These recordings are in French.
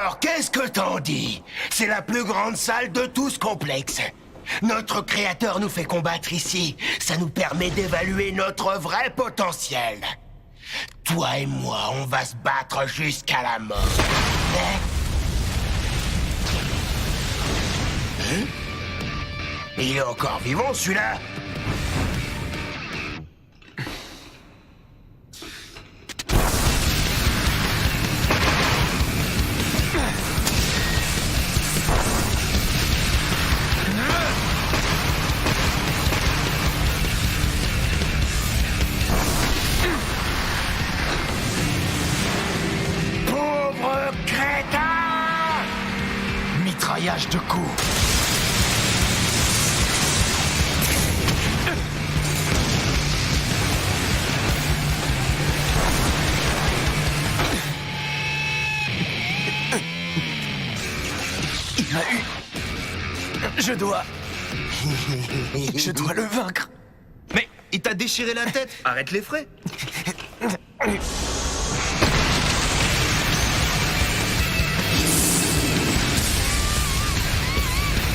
Alors, qu'est-ce que t'en dis? C'est la plus grande salle de tout ce complexe. Notre créateur nous fait combattre ici. Ça nous permet d'évaluer notre vrai potentiel. Toi et moi, on va se battre jusqu'à la mort. Hein? Il est encore vivant, celui-là? Pauvre crétin! Mitraillage de coups. Il m'a eu. Je dois le vaincre. Mais il t'a déchiré la tête. Arrête les frais.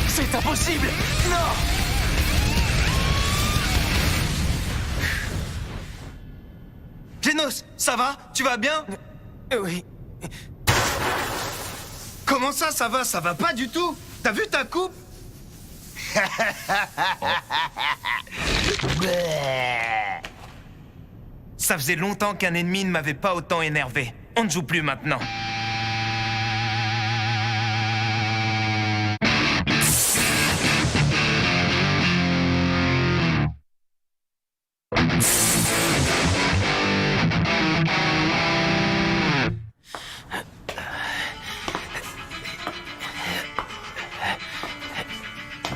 C'est impossible. Non. Genos, ça va? Tu vas bien? Oui. Comment ça va? Ça va pas du tout. T'as vu ta coupe? Ça faisait longtemps qu'un ennemi ne m'avait pas autant énervé. On ne joue plus maintenant.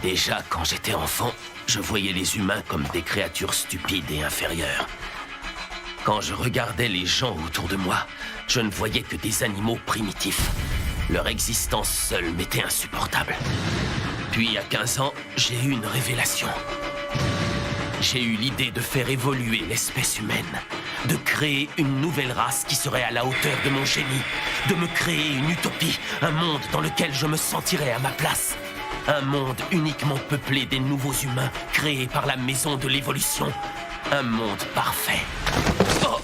Déjà, quand j'étais enfant, je voyais les humains comme des créatures stupides et inférieures. Quand je regardais les gens autour de moi, je ne voyais que des animaux primitifs. Leur existence seule m'était insupportable. Puis, à 15 ans, j'ai eu une révélation. J'ai eu l'idée de faire évoluer l'espèce humaine, de créer une nouvelle race qui serait à la hauteur de mon génie, de me créer une utopie, un monde dans lequel je me sentirais à ma place. Un monde uniquement peuplé des nouveaux humains créés par la maison de l'évolution. Un monde parfait. Oh.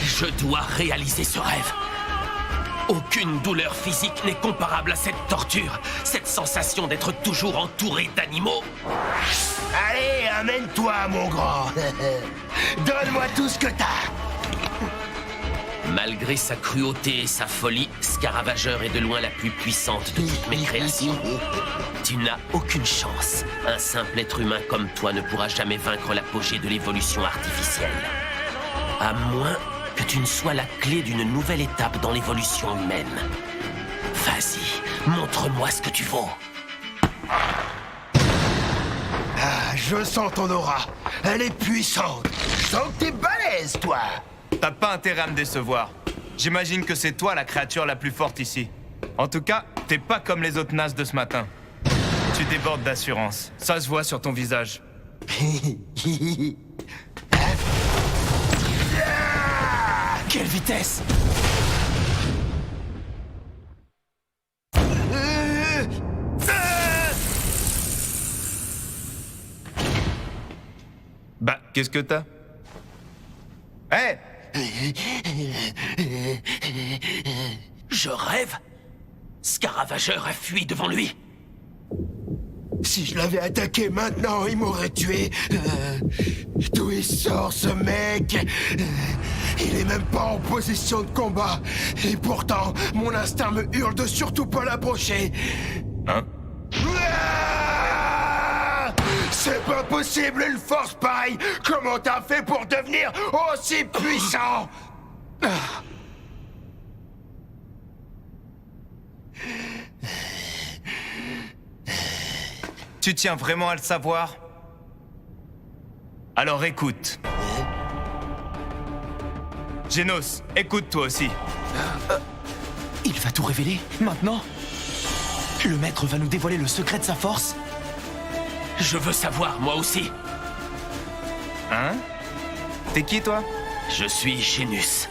Je dois réaliser ce rêve. Aucune douleur physique n'est comparable à cette torture, cette sensation d'être toujours entouré d'animaux. Allez, amène-toi, mon grand. Donne-moi tout ce que t'as. Malgré sa cruauté et sa folie, Scaravageur est de loin la plus puissante de toutes mes créations. Tu n'as aucune chance. Un simple être humain comme toi ne pourra jamais vaincre l'apogée de l'évolution artificielle. À moins que tu ne sois la clé d'une nouvelle étape dans l'évolution humaine. Vas-y, montre-moi ce que tu vaux. Ah, je sens ton aura. Elle est puissante. Je sens que t'es balèze, toi. T'as pas intérêt à me décevoir. J'imagine que c'est toi la créature la plus forte ici. En tout cas, t'es pas comme les autres nazes de ce matin. Tu débordes d'assurance. Ça se voit sur ton visage. Quelle vitesse! Bah, qu'est-ce que t'as? Hé! Je rêve? Scaravageur a fui devant lui. Si je l'avais attaqué maintenant, il m'aurait tué. D'où il sort, ce mec? Il est même pas en position de combat. Et pourtant, mon instinct me hurle de surtout pas l'approcher. Hein? C'est pas possible, une force pareille! Comment t'as fait pour devenir aussi puissant? Tu tiens vraiment à le savoir? Alors écoute. Genos, écoute toi aussi. Il va tout révéler, maintenant? Le maître va nous dévoiler le secret de sa force? Je veux savoir, moi aussi. Hein? T'es qui, toi? Je suis Génus.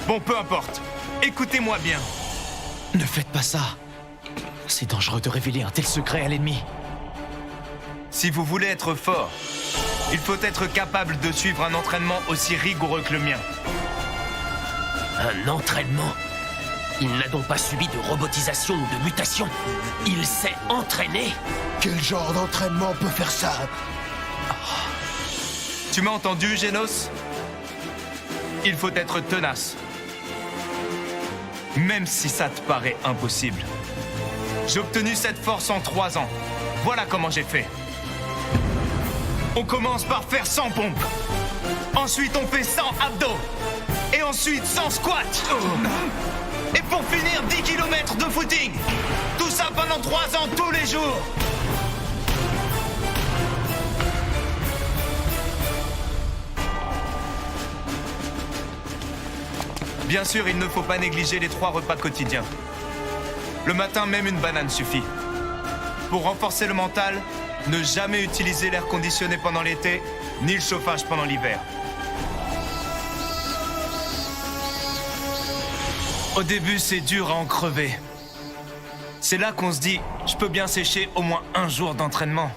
Bon, peu importe. Écoutez-moi bien. Ne faites pas ça. C'est dangereux de révéler un tel secret à l'ennemi. Si vous voulez être fort, il faut être capable de suivre un entraînement aussi rigoureux que le mien. Un entraînement? Il n'a donc pas subi de robotisation ou de mutation. Il s'est entraîné. Quel genre d'entraînement peut faire ça? Tu m'as entendu, Génos? Il faut être tenace. Même si ça te paraît impossible. J'ai obtenu cette force en 3 ans. Voilà comment j'ai fait. On commence par faire 100 pompes. Ensuite, on fait 100 abdos. Et ensuite, 100 squats. Et pour finir, 10 km de footing. Tout ça pendant 3 ans, tous les jours. Bien sûr, il ne faut pas négliger les 3 repas quotidiens. Le matin, même une banane suffit. Pour renforcer le mental, ne jamais utiliser l'air conditionné pendant l'été, ni le chauffage pendant l'hiver. Au début, c'est dur à en crever. C'est là qu'on se dit, je peux bien sécher au moins un jour d'entraînement.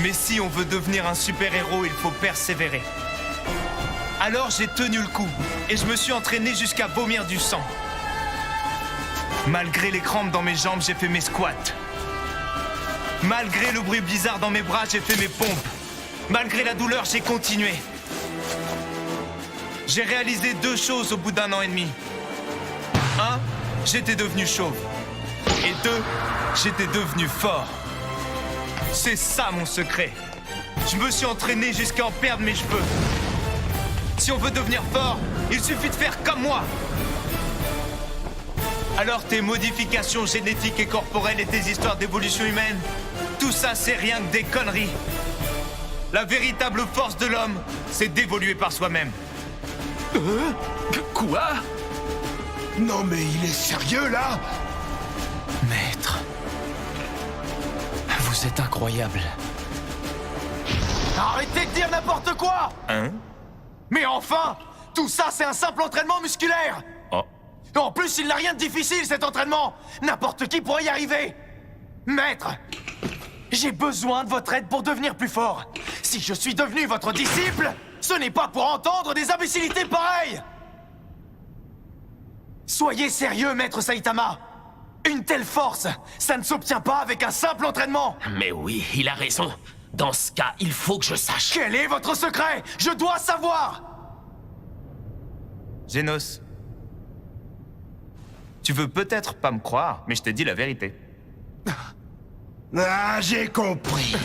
Mais si on veut devenir un super-héros, il faut persévérer. Alors j'ai tenu le coup et je me suis entraîné jusqu'à vomir du sang. Malgré les crampes dans mes jambes, j'ai fait mes squats. Malgré le bruit bizarre dans mes bras, j'ai fait mes pompes. Malgré la douleur, j'ai continué. J'ai réalisé 2 choses au bout d'1 an et demi. 1, j'étais devenu chauve. Et 2, j'étais devenu fort. C'est ça mon secret. Je me suis entraîné jusqu'à en perdre mes cheveux. Si on veut devenir fort, il suffit de faire comme moi. Alors tes modifications génétiques et corporelles et tes histoires d'évolution humaine, tout ça c'est rien que des conneries. La véritable force de l'homme, c'est d'évoluer par soi-même. Quoi? Non mais il est sérieux là? Maître. Vous êtes incroyable. Arrêtez de dire n'importe quoi! Hein? Mais enfin! Tout ça, c'est un simple entraînement musculaire! Oh. En plus, il n'a rien de difficile, cet entraînement! N'importe qui pourrait y arriver! Maître! J'ai besoin de votre aide pour devenir plus fort! Si je suis devenu votre disciple, ce n'est pas pour entendre des imbécilités pareilles! Soyez sérieux, Maître Saitama! Une telle force, ça ne s'obtient pas avec un simple entraînement! Mais oui, il a raison. Dans ce cas, il faut que je sache. Quel est votre secret? Je dois savoir! Génos, tu veux peut-être pas me croire, mais je t'ai dit la vérité. Ah, j'ai compris.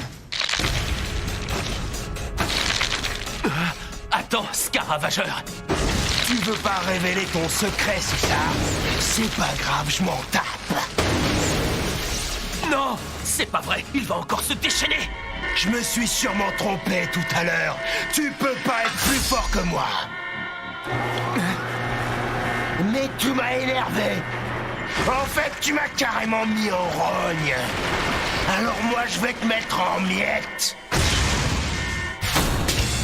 Attends, Scaravageur. Tu veux pas révéler ton secret, c'est ça? C'est pas grave, je m'en tape. Non, c'est pas vrai, il va encore se déchaîner. Je me suis sûrement trompé tout à l'heure. Tu peux pas être plus fort que moi. Mais tu m'as énervé. En fait, tu m'as carrément mis en rogne. Alors moi, je vais te mettre en miettes.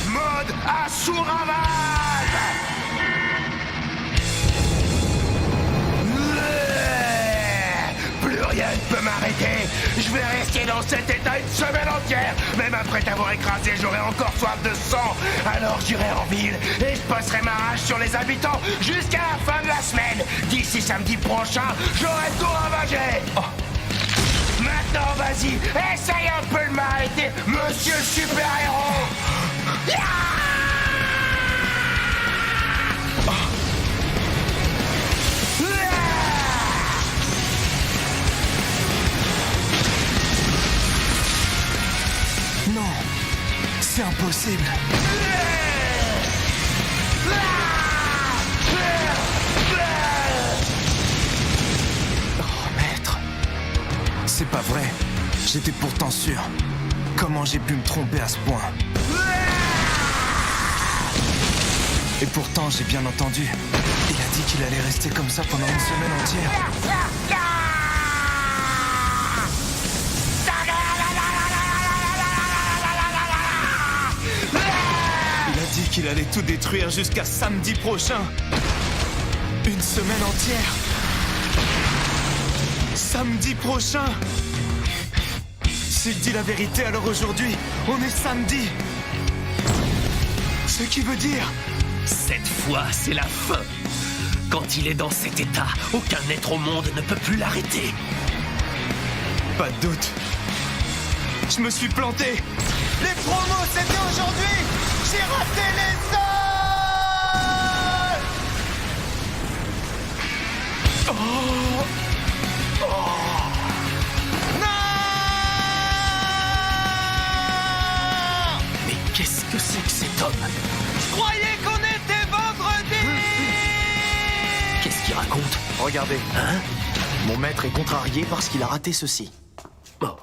Mode Asuraval! Plus rien ne peut m'arrêter. Je vais rester dans cet état une semaine entière. Même après t'avoir écrasé, j'aurai encore soif de sang. Alors j'irai en ville et je passerai ma rage sur les habitants jusqu'à la fin de la semaine. D'ici samedi prochain, j'aurai tout ravagé. Oh. Maintenant, vas-y, essaye un peu de m'arrêter, monsieur le super-héros. Non, c'est impossible. Oh, maître. C'est pas vrai. J'étais pourtant sûr. Comment j'ai pu me tromper à ce point? Et pourtant, j'ai bien entendu. Il a dit qu'il allait rester comme ça pendant une semaine entière. qu'il allait tout détruire jusqu'à samedi prochain. Une semaine entière. Samedi prochain. S'il dit la vérité, alors aujourd'hui, on est samedi. Ce qui veut dire... Cette fois, c'est la fin. Quand il est dans cet état, aucun être au monde ne peut plus l'arrêter. Pas de doute. Je me suis planté. Les promos, c'était aujourd'hui. J'ai raté les soldes. Mais qu'est-ce que c'est que cet homme? Je croyais qu'on était vendredi. Qu'est-ce qu'il raconte? Regardez. Hein? Mon maître est contrarié parce qu'il a raté ceci. Oh.